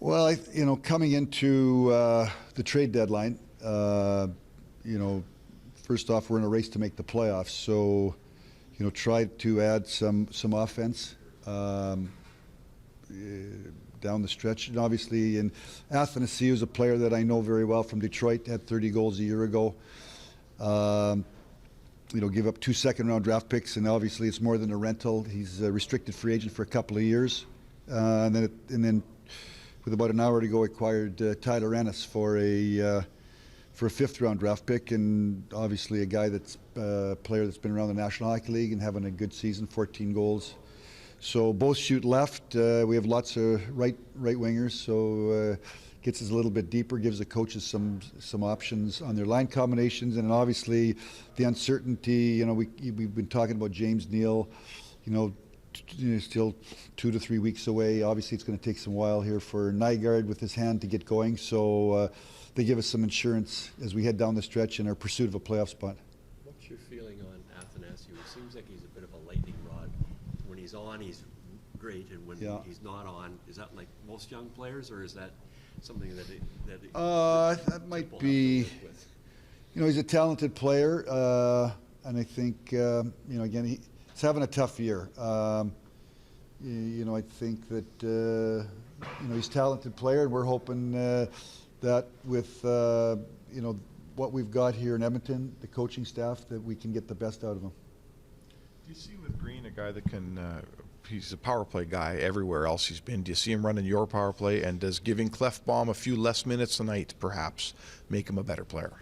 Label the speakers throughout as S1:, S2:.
S1: Well, coming into the trade deadline, first off, we're in a race to make the playoffs. So, try to add some offense down the stretch. And obviously, Athanasiou is a player that I know very well from Detroit. Had 30 goals a year ago. Give up 2 second-round draft picks, and obviously it's more than a rental. He's a restricted free agent for a couple of years, and then with about an hour to go, acquired Tyler Ennis for a fifth-round draft pick, and obviously a guy that's a player that's been around the National Hockey League and having a good season, 14 goals. So both shoot left. We have lots of right wingers, so gets us a little bit deeper, gives the coaches some options on their line combinations, and obviously the uncertainty. We've been talking about James Neal. Still 2 to 3 weeks away. Obviously, it's going to take some while here for Nygaard with his hand to get going. So they give us some insurance as we head down the stretch in our pursuit of a playoff spot.
S2: What's your feeling on Athanasiou? It seems like he's a bit of a lightning rod. When he's on, he's great, and when he's not on, is that like most young players, or is that something that
S1: might be? He's a talented player, and I think again he's having a tough year. I think that he's a talented player, and we're hoping that with what we've got here in Edmonton, the coaching staff, that we can get the best out of him.
S3: Do you see with Green a guy that can? He's a power play guy everywhere else he's been. Do you see him running your power play? And does giving Clefbaum a few less minutes a night perhaps make him a better player?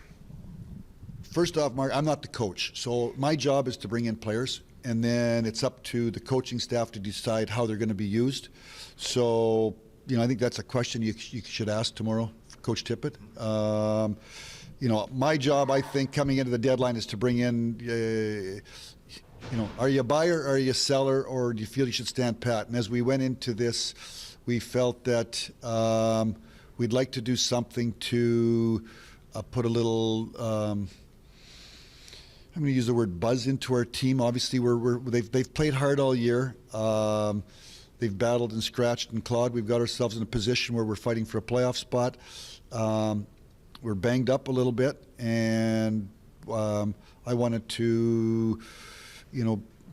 S1: First off, Mark, I'm not the coach, so my job is to bring in players, and then it's up to the coaching staff to decide how they're going to be used. So, I think that's a question you should ask tomorrow, Coach Tippett. My job, I think, coming into the deadline is to bring in. Are you a buyer, are you a seller, or do you feel you should stand pat? And as we went into this, we felt that we'd like to do something to put a little. I'm going to use the word buzz into our team. Obviously, they've played hard all year. They've battled and scratched and clawed. We've got ourselves in a position where we're fighting for a playoff spot. We're banged up a little bit, and I wanted to,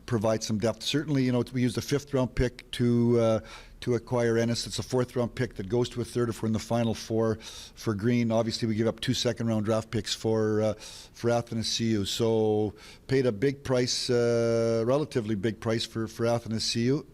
S1: provide some depth. Certainly, we used a 5th-round pick to acquire Ennis. It's a 4th-round pick that goes to a 3rd if we're in the Final Four for Green. Obviously, we give up 2 second-round draft picks for Athanasiou. So paid a big price, relatively big price for Athanasiou.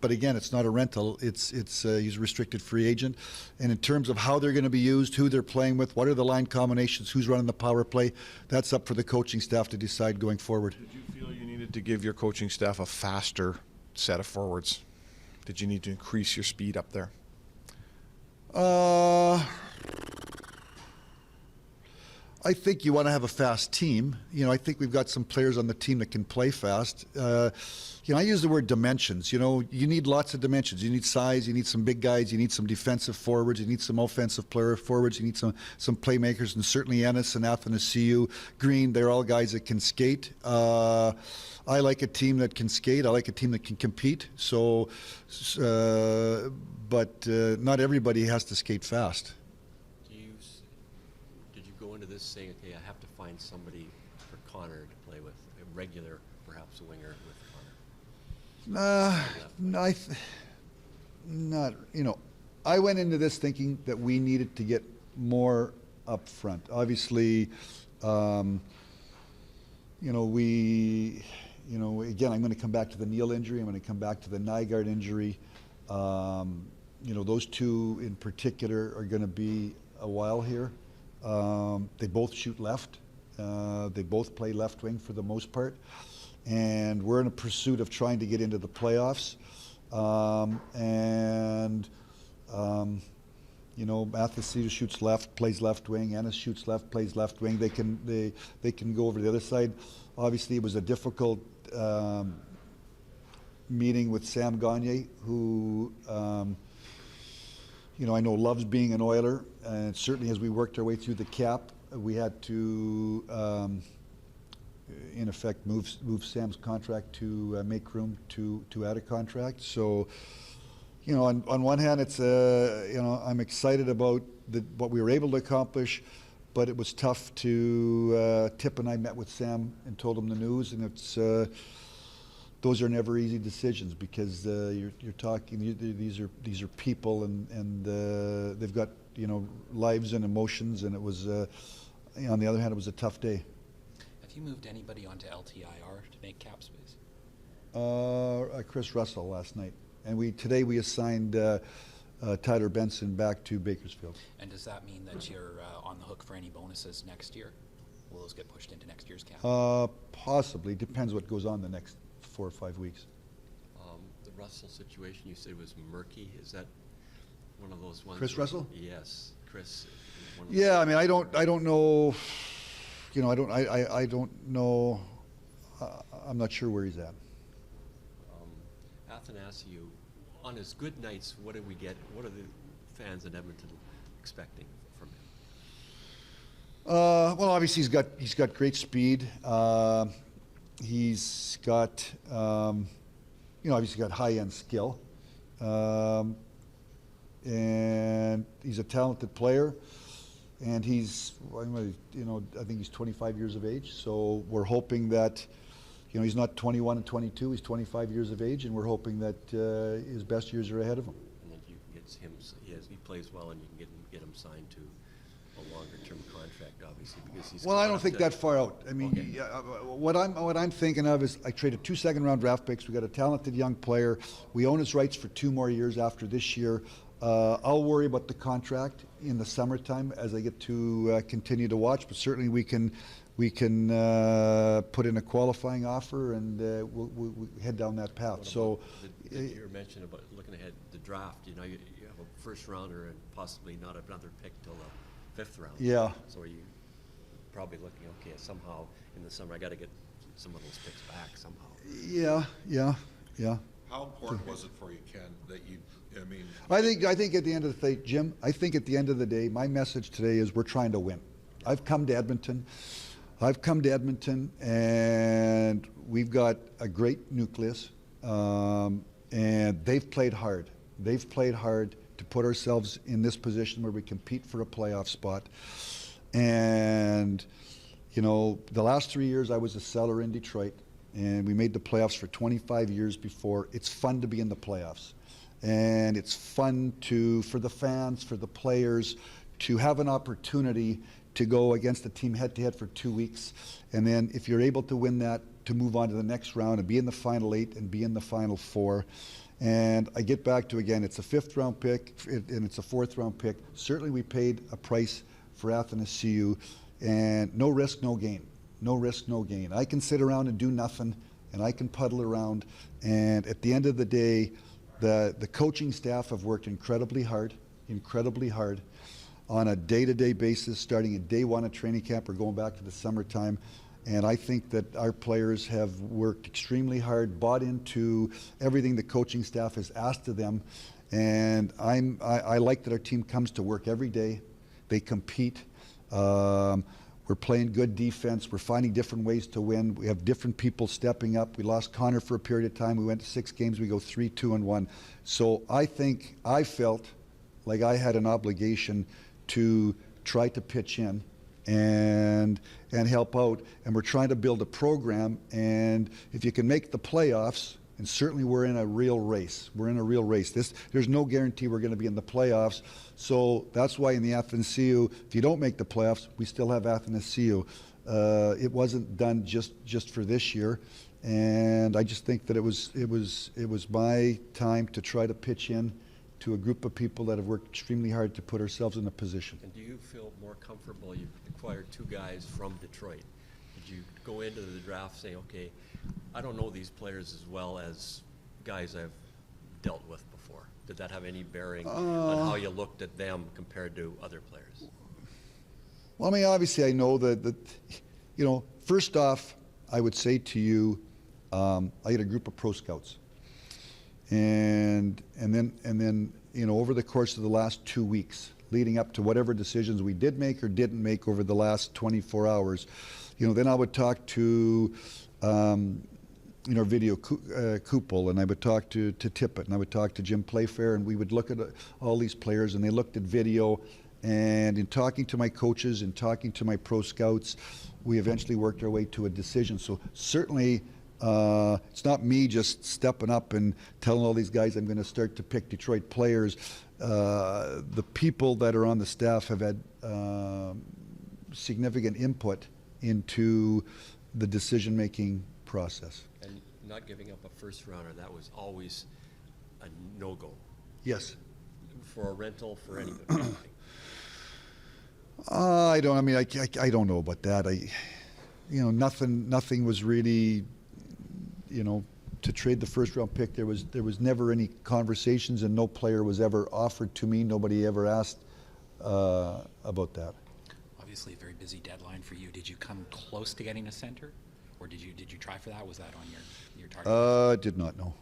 S1: But again, it's not a rental. He's a restricted free agent. And in terms of how they're going to be used, who they're playing with, what are the line combinations, who's running the power play, that's up for the coaching staff to decide going forward.
S3: Did you feel you needed to give your coaching staff a faster set of forwards? Did you need to increase your speed up there?
S1: I think you want to have a fast team. I think we've got some players on the team that can play fast. I use the word dimensions. You need lots of dimensions. You need size. You need some big guys. You need some defensive forwards. You need some offensive player forwards. You need some playmakers, and certainly Ennis and Athanasiou, Green. They're all guys that can skate. I like a team that can skate. I like a team that can compete. So, but not everybody has to skate fast.
S2: Did you go into this saying, okay, I have to find somebody for Connor to play with, a regular, perhaps a winger with Connor?
S1: I went into this thinking that we needed to get more up front. Obviously, again, I'm going to come back to the Neal injury. I'm going to come back to the Nygaard injury. Those two in particular are going to be a while here. They both shoot left. They both play left wing for the most part. And we're in a pursuit of trying to get into the playoffs. Athanasiou shoots left, plays left wing. Ennis shoots left, plays left wing. They can go over to the other side. Obviously, it was a difficult meeting with Sam Gagner, who I know loves being an Oiler, and certainly as we worked our way through the cap, we had to, in effect, move Sam's contract to make room to add a contract. So, you know, on one hand, it's you know, I'm excited about what we were able to accomplish, but it was tough to. Tip and I met with Sam and told him the news, and it's. Those are never easy decisions because you're talking. These are people, and they've got, you know, lives and emotions, and it was. You know, on the other hand, it was a tough day.
S4: Have you moved anybody onto LTIR to make cap space?
S1: Chris Russell last night, and today we assigned Tyler Benson back to Bakersfield.
S4: And does that mean that you're on the hook for any bonuses next year? Will those get pushed into next year's cap?
S1: Possibly. Depends what goes on the next 4 or 5 weeks.
S2: The Russell situation you said was murky. Is that one of those ones?
S1: Chris Russell?
S2: Yes, Chris.
S1: Yeah, I mean, I don't know. You know, I don't know. I'm not sure where he's at.
S2: Athanasiou, on his good nights, what do we get? What are the fans in Edmonton expecting from him?
S1: Well, obviously he's got great speed. He's got you know, obviously got high-end skill, and he's a talented player. And he's, you know, I think he's 25 years of age. So we're hoping that, you know, he's not 21 and 22. He's 25 years of age, and we're hoping that his best years are ahead of him.
S2: And then you can get him. He plays well, and you can get him signed to a longer-term contract, obviously, because he's.
S1: Well, I don't think that far out. I mean,
S2: Okay.
S1: what I'm thinking of is I traded 2 second-round draft picks. We got a talented young player. We own his rights for 2 more years after this year. I'll worry about the contract in the summertime as I get to continue to watch. But certainly we can put in a qualifying offer, and we'll head down that path. So
S2: you mentioned about looking ahead the draft. You know, you have a first rounder and possibly not another pick till the 5th round.
S1: Yeah.
S2: So are you probably looking, okay, somehow in the summer I got to get some of those picks back somehow.
S1: Yeah.
S5: How important was it for you, Ken, that you, I mean...
S1: I think at the end of the day, Jim, I think at the end of the day, my message today is we're trying to win. I've come to Edmonton, and we've got a great nucleus, and they've played hard. They've played hard to put ourselves in this position where we compete for a playoff spot. And, you know, the last 3 years I was a seller in Detroit, and we made the playoffs for 25 years before. It's fun to be in the playoffs. And it's fun for the fans, for the players, to have an opportunity to go against a team head-to-head for 2 weeks. And then if you're able to win that, to move on to the next round and be in the Final 8 and be in the Final 4. And I get back to, again, it's a 5th-round pick, and it's a 4th-round pick. Certainly we paid a price for Athanasiou, and no risk, no gain. No risk, no gain. I can sit around and do nothing, and I can puddle around. And at the end of the day, the coaching staff have worked incredibly hard on a day-to-day basis, starting at day 1 of training camp or going back to the summertime. And I think that our players have worked extremely hard, bought into everything the coaching staff has asked of them. And I like that our team comes to work every day. They compete. We're playing good defense. We're finding different ways to win. We have different people stepping up. We lost Connor for a period of time. We went to 6 games. We go 3-2-1. So I felt like I had an obligation to try to pitch in and help out. And we're trying to build a program. And if you can make the playoffs, and certainly we're in a real race. We're in a real race. There's no guarantee we're going to be in the playoffs. So that's why in the Athanasiou, if you don't make the playoffs, we still have Athanasiou. It wasn't done just for this year, and I just think that it was my time to try to pitch in to a group of people that have worked extremely hard to put ourselves in a position.
S2: And do you feel more comfortable? You've acquired 2 guys from Detroit. Did you go into the draft saying, okay, I don't know these players as well as guys I've dealt with before? Did that have any bearing on how you looked at them compared to other players?
S1: Well, I mean, obviously I know that you know, first off, I would say to you, I had a group of pro scouts. And then, you know, over the course of the last 2 weeks, leading up to whatever decisions we did make or didn't make over the last 24 hours, you know, then I would talk to video couple, and I would talk to Tippett, and I would talk to Jim Playfair, and we would look at all these players, and they looked at video. And in talking to my coaches and talking to my pro scouts, we eventually worked our way to a decision. So certainly, it's not me just stepping up and telling all these guys I'm going to start to pick Detroit players. The people that are on the staff have had significant input into the decision-making process.
S2: And not giving up a first rounder, that was always a no-go
S1: Yes.
S2: for a rental, for anybody.
S1: I don't. I mean, I don't know about that. Nothing was really, to trade the first round pick. There was never any conversations, and no player was ever offered to me. Nobody ever asked about that.
S4: Obviously, a very busy deadline for you. Did you come close to getting a center, or did you try for that? Was that on your target?
S1: Did not know.